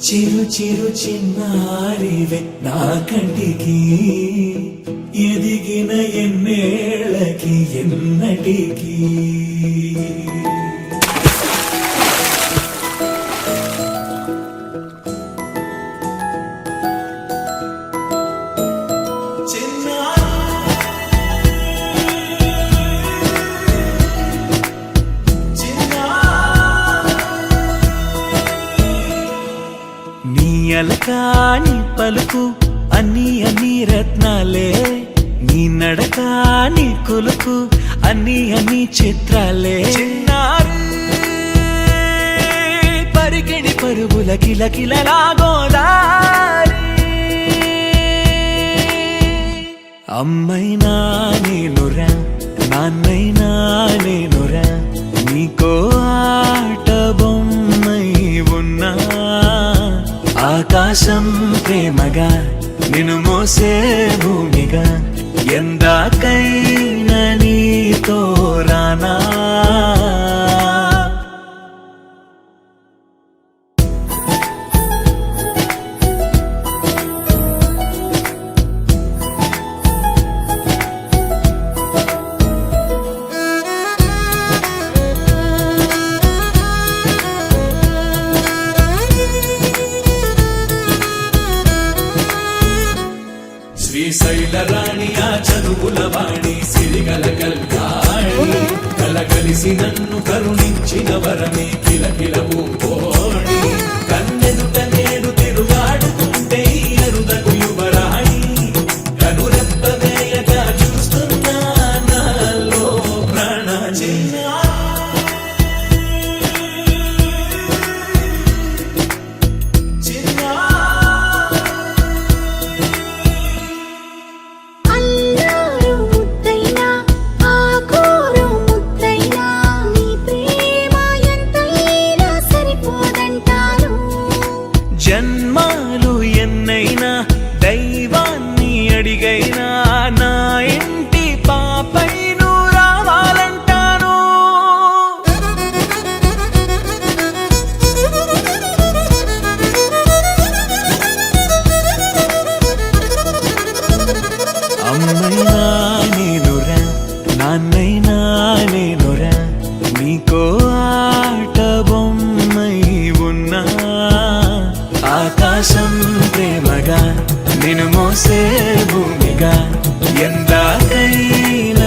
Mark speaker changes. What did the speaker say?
Speaker 1: చిరు చిరు చిన్నారివే నా కంటికి ఎదిగిన ఎన్నేళ్ళకి ఎన్నటికి అలకాని పలుకు అన్ని అన్ని రత్నాలే నీ నడకాని కొలుకు అన్ని అన్ని చిత్రాలే పరికిణి పరుగుల కిల కిలలాగోదారి అమ్మైనా నేనురా నాన్నైనా నేనురా నీకో ఆట బొమ్మై ఉన్నా ఆకాశం ప్రేమగా నిన్ను మోసే భూమిగా ఎందాకైనా నీతో రానా శ్రీశైల రాణి ఆ చదువుల వాణి సిరిగల కల్కాణి కలగలిసి నన్ను కరుణించిన వరమే కిలకిల పూకోణి కన్నెదుట నేడు తిరుగాడుతుంటే అరుదకు యువరాణి కనురెప్ప వేయగా చూస్తున్నా నాలో ప్రాణ జన్మాలు ఎన్నైనా దైవాన్ని అడిగైనా నా ఇంటి పాపై నువ్వు రావాలంటాను అమ్మైనా నేనురా నాన్నైనా నేనురా నీకో ఆట బొమ్మై ఉన్నా ఆకాశం ప్రేమగా నిన్ను మోసే భూమిగా ఎందాకైనా